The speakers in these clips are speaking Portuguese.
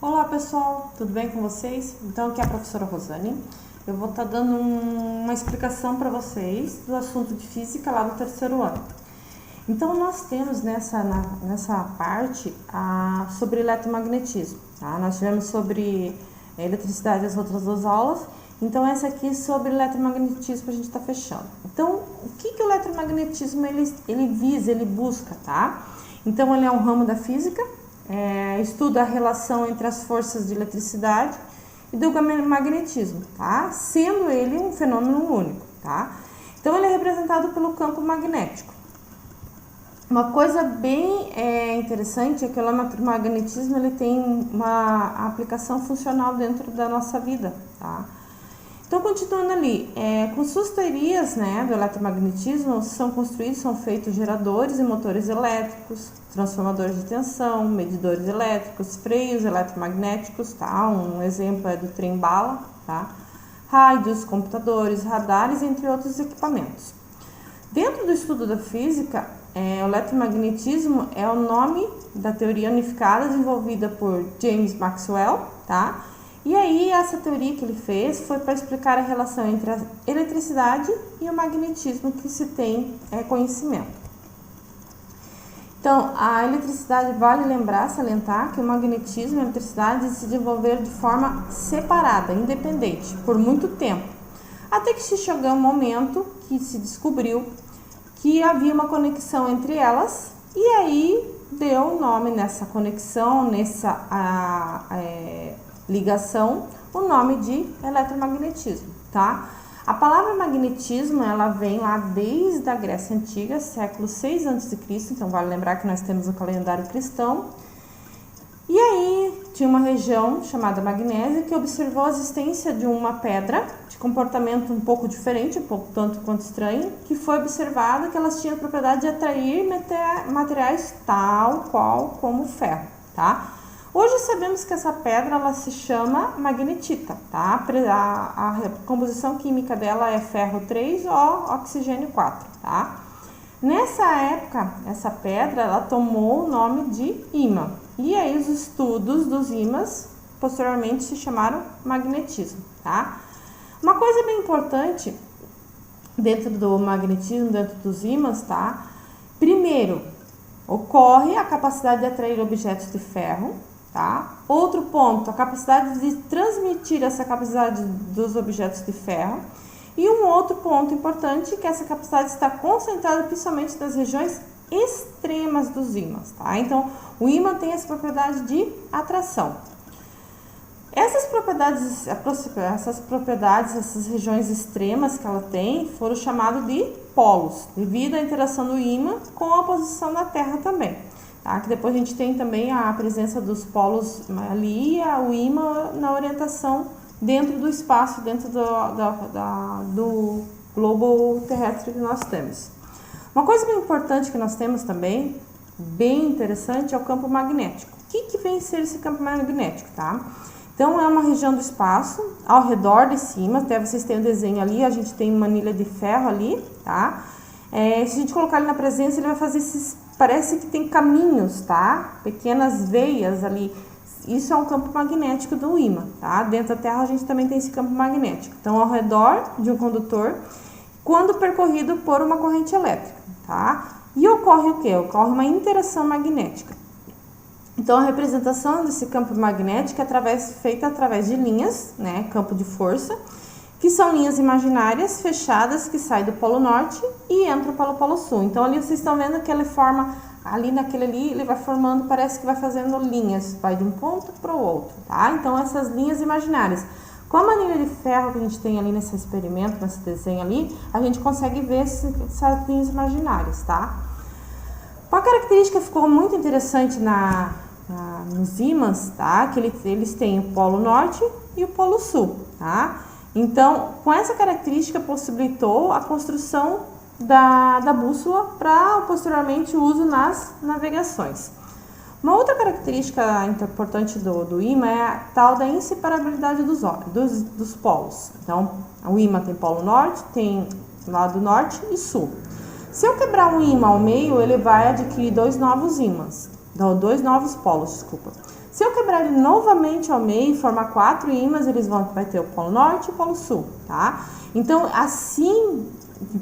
Olá pessoal, tudo bem com vocês? Então aqui é a professora Rosane. Eu vou estar dando uma explicação para vocês do assunto de física lá do terceiro ano. Então nós temos nessa parte sobre eletromagnetismo, tá? Nós tivemos sobre eletricidade as outras duas aulas, então essa aqui é sobre eletromagnetismo a gente está fechando. Então o que o eletromagnetismo ele visa, ele busca, tá? Então ele é um ramo da física. Estuda a relação entre as forças de eletricidade e do magnetismo, tá? Sendo ele um fenômeno único, tá? Então ele é representado pelo campo magnético. Uma coisa bem interessante é que o eletromagnetismo ele tem uma aplicação funcional dentro da nossa vida, tá? Então, continuando ali, com suas teorias, né, do eletromagnetismo, são feitos geradores e motores elétricos, transformadores de tensão, medidores elétricos, freios eletromagnéticos, tá? Um exemplo é do trem-bala, tá? Rádios, computadores, radares, entre outros equipamentos. Dentro do estudo da física, o eletromagnetismo é o nome da teoria unificada desenvolvida por James Maxwell, tá? E aí, essa teoria que ele fez foi para explicar a relação entre a eletricidade e o magnetismo que se tem conhecimento. Então, a eletricidade, vale lembrar, salientar que o magnetismo e a eletricidade se desenvolveram de forma separada, independente, por muito tempo. Até que se chegou um momento que se descobriu que havia uma conexão entre elas e aí deu o nome nessa conexão, nessa ligação, o nome de eletromagnetismo, tá? A palavra magnetismo, ela vem lá desde a Grécia Antiga, século 6 a.C., então vale lembrar que nós temos o calendário cristão. E aí tinha uma região chamada Magnésia que observou a existência de uma pedra de comportamento um pouco diferente, um pouco tanto quanto estranho, que foi observado que elas tinham a propriedade de atrair materiais tal qual como o ferro, tá? Hoje sabemos que essa pedra ela se chama magnetita, tá? A composição química dela é ferro 3 ou oxigênio 4, tá? Nessa época, essa pedra ela tomou o nome de ímã. E aí os estudos dos ímãs posteriormente se chamaram magnetismo, tá? Uma coisa bem importante dentro do magnetismo, dentro dos ímãs, tá? Primeiro, ocorre a capacidade de atrair objetos de ferro. Tá? Outro ponto, a capacidade de transmitir essa capacidade dos objetos de ferro. E um outro ponto importante, que essa capacidade está concentrada principalmente nas regiões extremas dos ímãs. Tá? Então, o ímã tem essa propriedade de atração. Essas propriedades, essas regiões extremas que ela tem, foram chamadas de polos, devido à interação do ímã com a posição da Terra também. Tá? Que depois a gente tem também a presença dos polos ali e o ímã na orientação dentro do espaço, dentro do globo terrestre que nós temos. Uma coisa bem importante que nós temos também, bem interessante, é o campo magnético. O que vem ser esse campo magnético? Tá? Então, é uma região do espaço, ao redor de cima, até vocês têm o desenho ali, a gente tem uma anilha de ferro ali, tá? Se a gente colocar ele na presença, ele vai fazer parece que tem caminhos, tá? Pequenas veias ali. Isso é um campo magnético do ímã, tá? Dentro da Terra a gente também tem esse campo magnético. Então, ao redor de um condutor, quando percorrido por uma corrente elétrica, tá? E ocorre o quê? Ocorre uma interação magnética. Então, a representação desse campo magnético é feita através de linhas, né? Campo de força, que são linhas imaginárias fechadas que saem do Polo Norte e entram pelo Polo Sul. Então, ali vocês estão vendo que ele forma, ele vai formando, parece que vai fazendo linhas, vai de um ponto para o outro, tá? Então, essas linhas imaginárias. Com a manilha de ferro que a gente tem ali nesse experimento, nesse desenho ali, a gente consegue ver essas linhas imaginárias, tá? Uma característica que ficou muito interessante nos ímãs, tá? Que eles têm o Polo Norte e o Polo Sul, tá? Então, com essa característica, possibilitou a construção da bússola para, posteriormente, o uso nas navegações. Uma outra característica importante do ímã é a tal da inseparabilidade dos polos. Então, o ímã tem polo norte, tem lado norte e sul. Se eu quebrar um ímã ao meio, ele vai adquirir dois novos polos, desculpa. Se eu quebrar ele novamente ao meio e formar 4 ímãs, vai ter o polo norte e o polo sul, tá? Então, assim,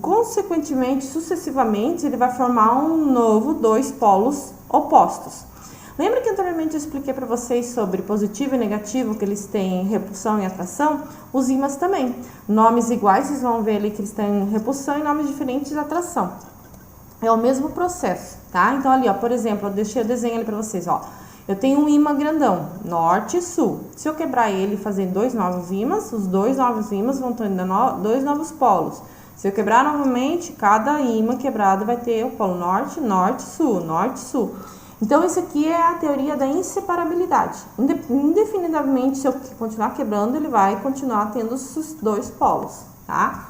consequentemente, sucessivamente, ele vai formar um novo 2 polos opostos. Lembra que anteriormente eu expliquei para vocês sobre positivo e negativo, que eles têm repulsão e atração? Os ímãs também. Nomes iguais, vocês vão ver ali que eles têm repulsão e nomes diferentes de atração. É o mesmo processo, tá? Então ali, ó, por exemplo, eu deixei o desenho ali para vocês, ó. Eu tenho um ímã grandão, norte e sul. Se eu quebrar ele e fazer 2 novos ímãs, os 2 novos ímãs vão ter 2 novos polos. Se eu quebrar novamente, cada ímã quebrado vai ter o polo norte, norte, sul, norte, sul. Então, isso aqui é a teoria da inseparabilidade. Indefinidamente, se eu continuar quebrando, ele vai continuar tendo os 2 polos, tá?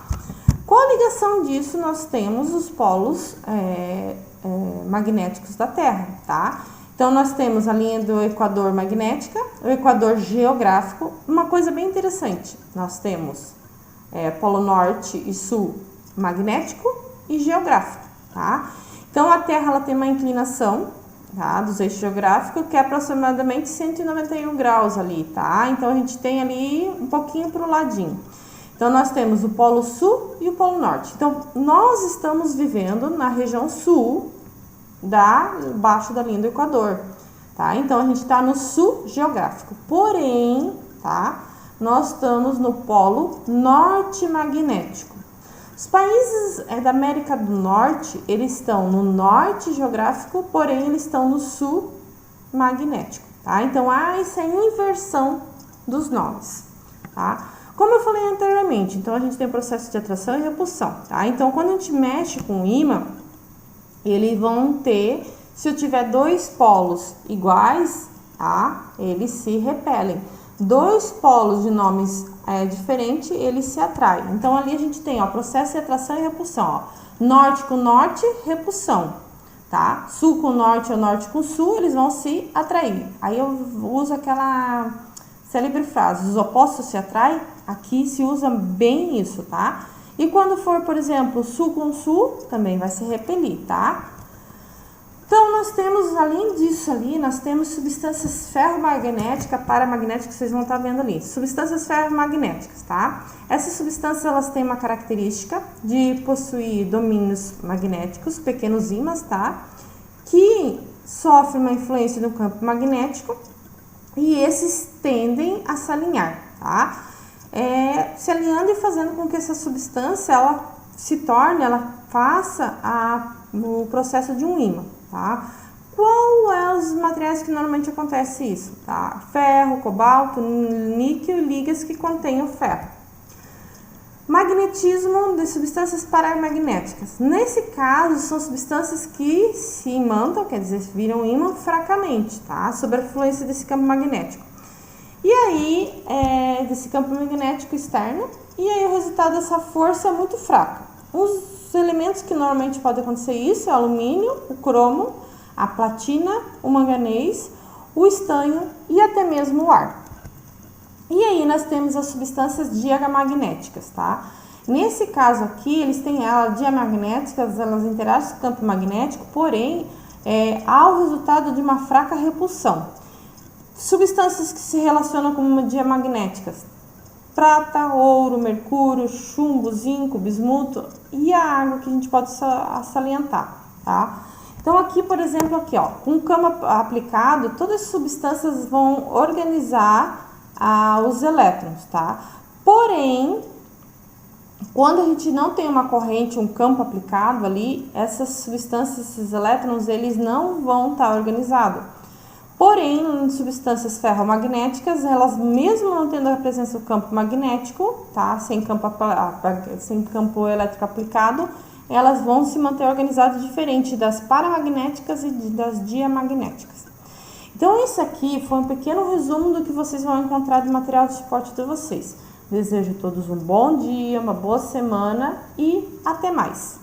Com a ligação disso, nós temos os polos magnéticos da Terra, tá? Então, nós temos a linha do equador magnética, o equador geográfico. Uma coisa bem interessante, nós temos polo norte e sul magnético e geográfico, tá? Então, a Terra ela tem uma inclinação, tá, dos eixos geográficos, que é aproximadamente 191 graus ali, tá? Então, a gente tem ali um pouquinho para o ladinho. Então, nós temos o polo sul e o polo norte. Então, nós estamos vivendo na região sul, abaixo da linha do equador, tá? Então, a gente está no sul geográfico. Porém, tá? Nós estamos no polo norte magnético. Os países da América do Norte, eles estão no norte geográfico, porém eles estão no sul magnético, tá? Então, há essa inversão dos nomes, tá? Como eu falei anteriormente, então a gente tem o processo de atração e repulsão, tá? Então, quando a gente mexe com o ímã, eles vão ter, se eu tiver 2 polos iguais, tá? Eles se repelem. 2 polos de nomes diferentes, eles se atraem. Então, ali a gente tem, ó, processo de atração e repulsão, ó. Norte com norte, repulsão, tá? Sul com norte ou norte com sul, eles vão se atrair. Aí eu uso aquela célebre frase, os opostos se atraem. Aqui se usa bem isso, tá? E quando for, por exemplo, sul com sul, também vai se repelir, tá? Então, nós temos, além disso ali, nós temos substâncias ferromagnéticas, paramagnéticas, vocês vão estar vendo ali. Substâncias ferromagnéticas, tá? Essas substâncias, elas têm uma característica de possuir domínios magnéticos, pequenos ímãs, tá? Que sofrem uma influência no campo magnético e esses tendem a se alinhar, tá? Se alinhando e fazendo com que essa substância, ela se torne, ela faça o processo de um ímã. Tá? Qual é os materiais que normalmente acontece isso? Tá? Ferro, cobalto, níquel e ligas que contêm o ferro. Magnetismo de substâncias paramagnéticas. Nesse caso, são substâncias que se imantam, quer dizer, viram ímã fracamente, tá? Sob a influência desse campo magnético. E aí, desse campo magnético externo, e aí o resultado dessa força é muito fraca. Os elementos que normalmente podem acontecer isso é o alumínio, o cromo, a platina, o manganês, o estanho e até mesmo o ar. E aí nós temos as substâncias diamagnéticas, tá? Nesse caso aqui, eles têm elas diamagnéticas, elas interagem com o campo magnético, porém, há o resultado de uma fraca repulsão. Substâncias que se relacionam com diamagnéticas: prata, ouro, mercúrio, chumbo, zinco, bismuto e a água, que a gente pode salientar, tá? Então, aqui, por exemplo, aqui, ó, com o campo aplicado, todas as substâncias vão organizar os elétrons, tá? Porém, quando a gente não tem uma corrente, um campo aplicado ali, essas substâncias, esses elétrons, eles não vão estar organizados. Porém, em substâncias ferromagnéticas, elas mesmo não tendo a presença do campo magnético, tá? Sem campo elétrico aplicado, elas vão se manter organizadas diferente das paramagnéticas e das diamagnéticas. Então, isso aqui foi um pequeno resumo do que vocês vão encontrar de material de suporte de vocês. Desejo a todos um bom dia, uma boa semana e até mais!